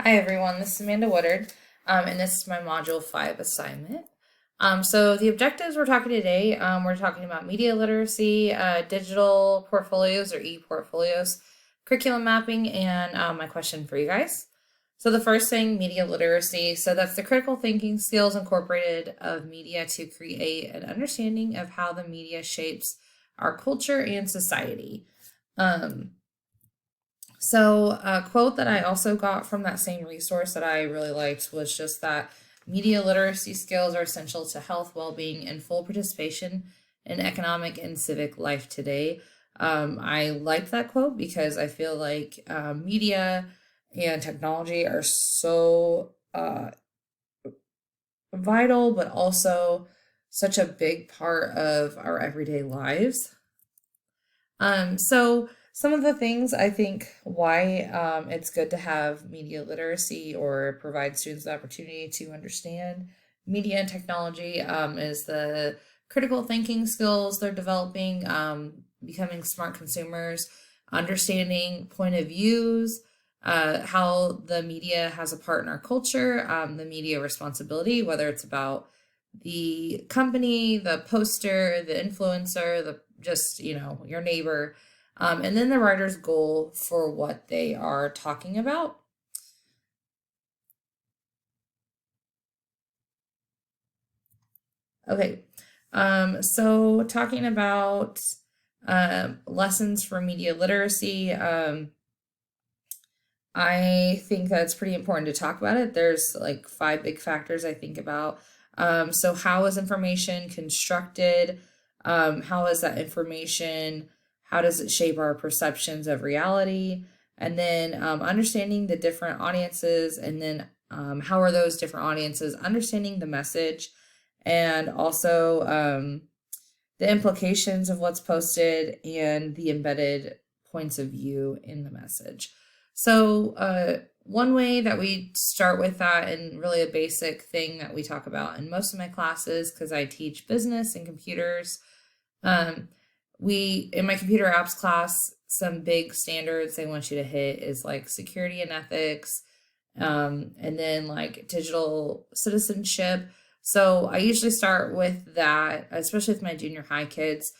Hi everyone, this is Amanda Woodard, and this is my Module 5 assignment. So the objectives we're talking today, we're talking about media literacy, digital portfolios or e-portfolios, curriculum mapping, and my question for you guys. So the first thing, media literacy. So that's the critical thinking skills incorporated of media to create an understanding of how the media shapes our culture and society. So a quote that I also got from that same resource that I really liked was just that media literacy skills are essential to health, well-being, and full participation in economic and civic life today. I liked that quote because I feel like media and technology are so vital, but also such a big part of our everyday lives. So some of the things I think why it's good to have media literacy or provide students the opportunity to understand media and technology is the critical thinking skills they're developing, becoming smart consumers, understanding point of views, how the media has a part in our culture, the media responsibility, whether it's about the company, the poster, the influencer, the just, your neighbor, and then the writer's goal for what they are talking about. Okay, so talking about lessons for media literacy, I think that's pretty important to talk about it. There's like five big factors I think about. So how is information constructed? How is that information? How does it shape our perceptions of reality? And then understanding the different audiences, and then how are those different audiences understanding the message, and also the implications of what's posted and the embedded points of view in the message. So one way that we start with that, and really a basic thing that we talk about in most of my classes, because I teach business and computers, we in my computer apps class, some big standards they want you to hit is like security and ethics, and then like digital citizenship. So I usually start with that, especially with my junior high kids,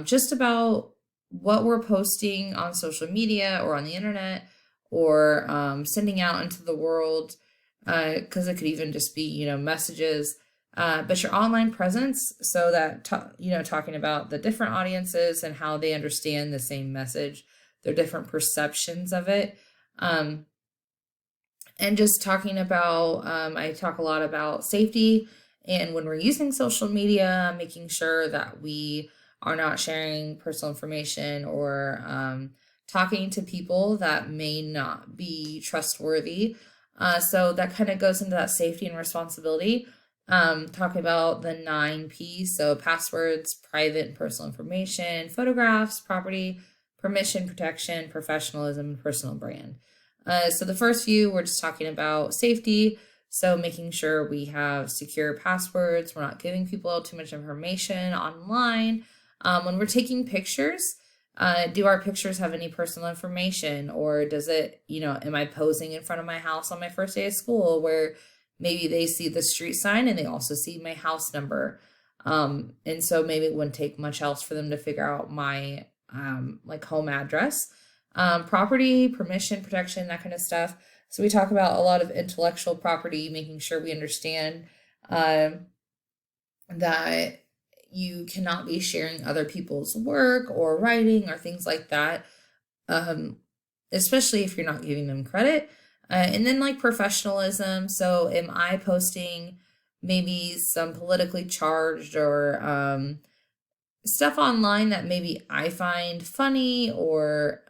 just about what we're posting on social media or on the internet, or sending out into the world, because it could even just be, messages, but your online presence, so that, talking about the different audiences and how they understand the same message, their different perceptions of it. And just talking about, I talk a lot about safety, and when we're using social media, making sure that we are not sharing personal information or talking to people that may not be trustworthy. So that kind of goes into that safety and responsibility. Talking about the 9Ps, so passwords, private and personal information, photographs, property, permission, protection, professionalism, and personal brand. So the first few, we're just talking about safety. So making sure we have secure passwords, we're not giving people out too much information online. When we're taking pictures, do our pictures have any personal information, or does it, am I posing in front of my house on my first day of school where maybe they see the street sign and they also see my house number? And so maybe it wouldn't take much else for them to figure out my like home address. Property, permission, protection, that kind of stuff. So we talk about a lot of intellectual property, making sure we understand that you cannot be sharing other people's work or writing or things like that, especially if you're not giving them credit. And then like professionalism. So am I posting maybe some politically charged or stuff online that maybe I find funny or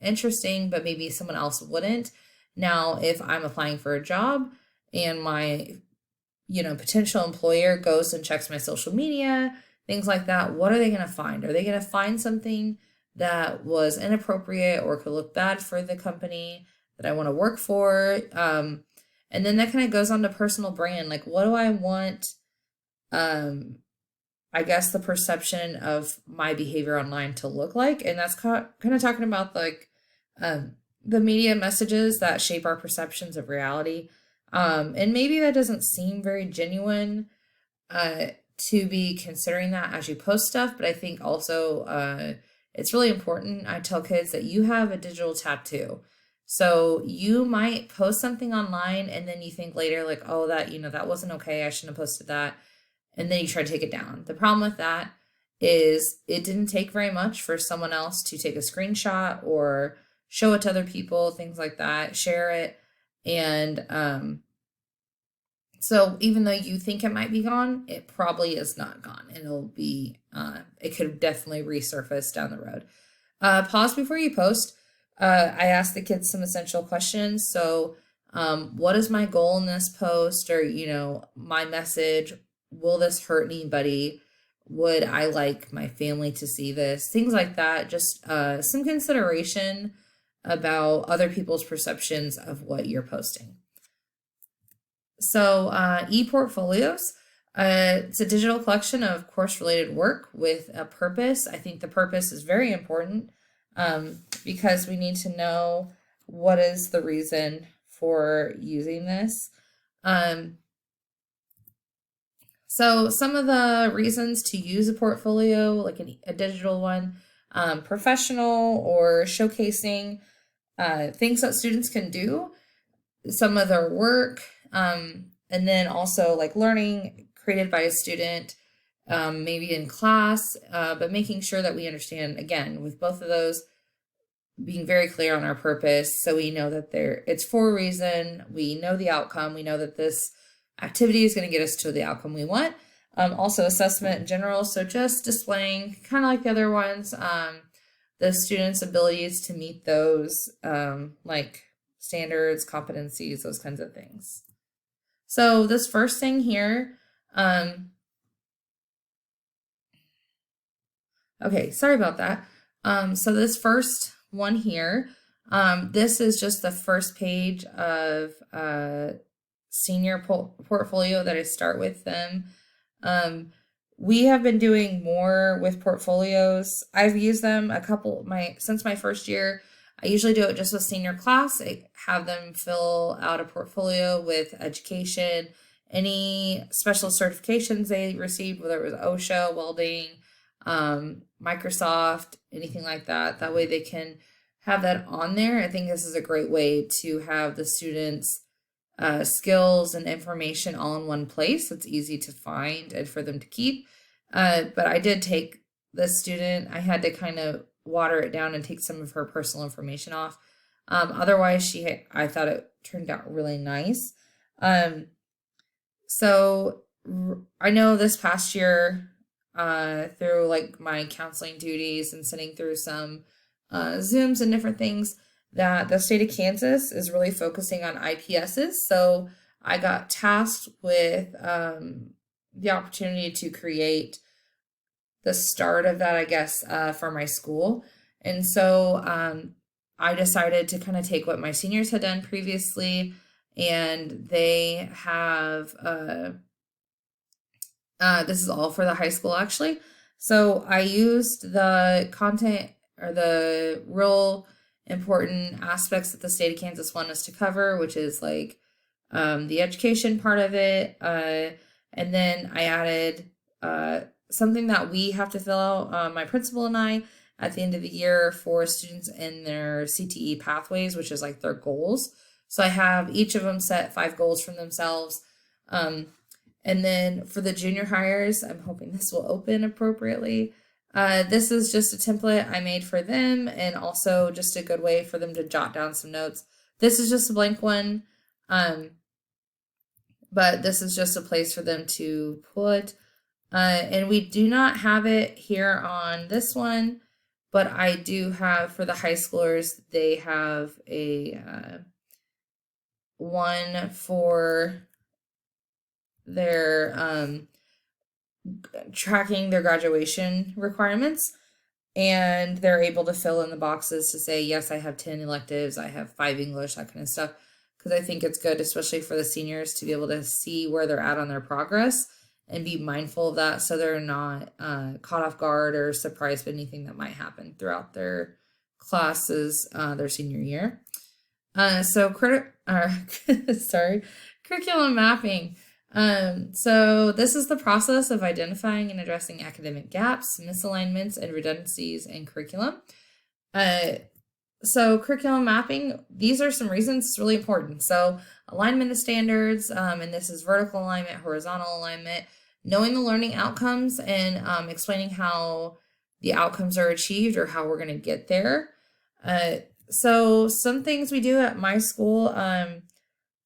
interesting, but maybe someone else wouldn't? Now, if I'm applying for a job and my potential employer goes and checks my social media, things like that, what are they going to find? Are they going to find something that was inappropriate or could look bad for the company that I want to work for? And then that kind of goes on to personal brand. Like, what do I want? I guess the perception of my behavior online to look like, and that's kind of talking about like the media messages that shape our perceptions of reality. And maybe that doesn't seem very genuine uh, to be considering that as you post stuff, but I think also it's really important. I tell kids that you have a digital tattoo. So you might post something online and then you think later, like, oh, that, that wasn't okay. I shouldn't have posted that. And then you try to take it down. The problem with that is it didn't take very much for someone else to take a screenshot or show it to other people, things like that, share it. And so even though you think it might be gone, it probably is not gone. And it could definitely resurface down the road. Pause before you post. I asked the kids some essential questions. So, what is my goal in this post, or, my message? Will this hurt anybody? Would I like my family to see this? Things like that. Just some consideration about other people's perceptions of what you're posting. So, e-portfolios. It's a digital collection of course-related work with a purpose. I think the purpose is very important because we need to know what is the reason for using this. So some of the reasons to use a portfolio, like a digital one, professional or showcasing things that students can do, some of their work, and then also like learning created by a student, maybe in class, but making sure that we understand, again, with both of those, being very clear on our purpose. So we know that it's for a reason. We know the outcome. We know that this activity is going to get us to the outcome we want. Also assessment in general. So just displaying, kind of like the other ones, the students' abilities to meet those, like standards, competencies, those kinds of things. So this first thing here, okay, sorry about that. So this first one here, this is just the first page of senior portfolio that I start with them. We have been doing more with portfolios. I've used them since my first year. I usually do it just with senior class. I have them fill out a portfolio with education, any special certifications they received, whether it was OSHA, welding, Microsoft, anything like that. That way they can have that on there. I think this is a great way to have the students' skills and information all in one place. It's easy to find and for them to keep. But I did take this student, I had to kind of water it down and take some of her personal information off. Otherwise, I thought it turned out really nice. So I know this past year, through like my counseling duties and sitting through some Zooms and different things, that the state of Kansas is really focusing on IPSs. So I got tasked with the opportunity to create the start of that, I guess, for my school. And so I decided to kind of take what my seniors had done previously, and they have, this is all for the high school actually. So I used the content or the real important aspects that the state of Kansas want us to cover, which is like the education part of it. And then I added something that we have to fill out, my principal and I, at the end of the year for students in their CTE pathways, which is like their goals. So I have each of them set 5 goals for themselves. And then for the junior hires, I'm hoping this will open appropriately. This is just a template I made for them, and also just a good way for them to jot down some notes. This is just a blank one, but this is just a place for them to put. And we do not have it here on this one, but I do have for the high schoolers, they have a one for their tracking their graduation requirements, and they're able to fill in the boxes to say, yes, I have 10 electives, I have 5 English, that kind of stuff, because I think it's good, especially for the seniors, to be able to see where they're at on their progress and be mindful of that, so they're not caught off guard or surprised by anything that might happen throughout their classes, their senior year. Sorry, curriculum mapping. So this is the process of identifying and addressing academic gaps, misalignments, and redundancies in curriculum. So curriculum mapping, these are some reasons it's really important. So alignment of standards, and this is vertical alignment, horizontal alignment, knowing the learning outcomes, and explaining how the outcomes are achieved or how we're going to get there. So some things we do at my school,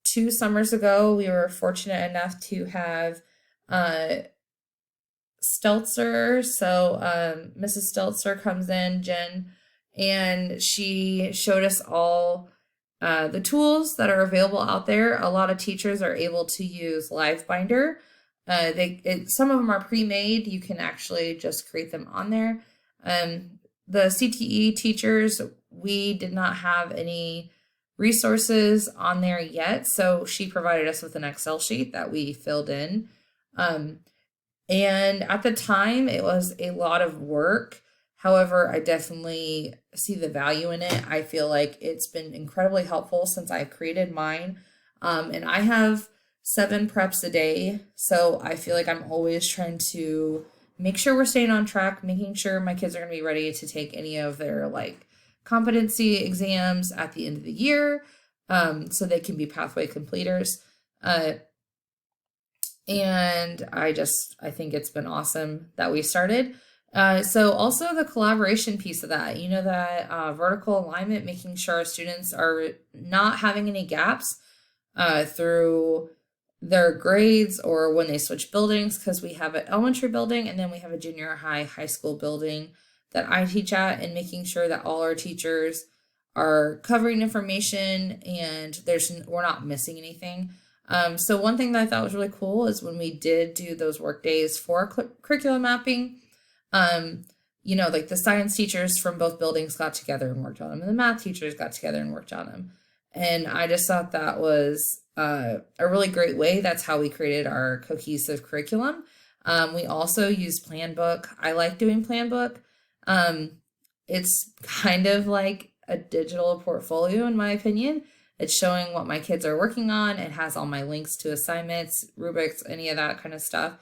2 summers ago, we were fortunate enough to have Stelzer. So Mrs. Stelzer comes in, Jen, and she showed us all the tools that are available out there. A lot of teachers are able to use LiveBinder. Some of them are pre-made. You can actually just create them on there. The CTE teachers, we did not have any resources on there yet, so she provided us with an Excel sheet that we filled in. And at the time, it was a lot of work. However, I definitely see the value in it. I feel like it's been incredibly helpful since I created mine. And I have 7 preps a day, so I feel like I'm always trying to make sure we're staying on track, making sure my kids are going to be ready to take any of their like competency exams at the end of the year, so they can be pathway completers. And I think it's been awesome that we started. So also the collaboration piece of that, that vertical alignment, making sure our students are not having any gaps through their grades or when they switch buildings, because we have an elementary building and then we have a junior high school building that I teach at, and making sure that all our teachers are covering information and we're not missing anything. So one thing that I thought was really cool is when we did do those work days for curriculum mapping, like the science teachers from both buildings got together and worked on them, and the math teachers got together and worked on them. And I just thought that was a really great way. That's how we created our cohesive curriculum. We also use Planbook. I like doing Planbook. It's kind of like a digital portfolio, in my opinion. It's showing what my kids are working on. It has all my links to assignments, rubrics, any of that kind of stuff.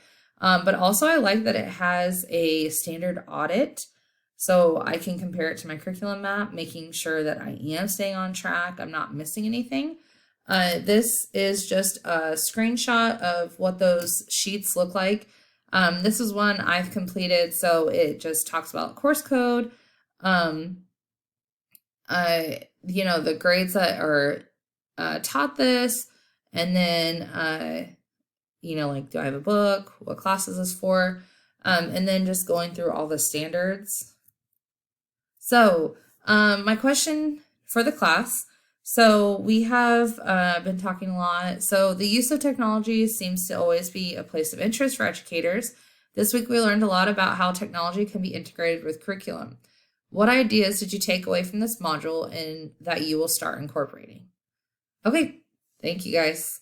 But also I like that it has a standard audit, so I can compare it to my curriculum map, making sure that I am staying on track, I'm not missing anything. This is just a screenshot of what those sheets look like. This is one I've completed, so it just talks about course code, the grades that are taught this, and then do I have a book, what classes is for, and then just going through all the standards. So my question for the class, so we have been talking a lot. So the use of technology seems to always be a place of interest for educators. This week we learned a lot about how technology can be integrated with curriculum. What ideas did you take away from this module and that you will start incorporating? Okay, thank you guys.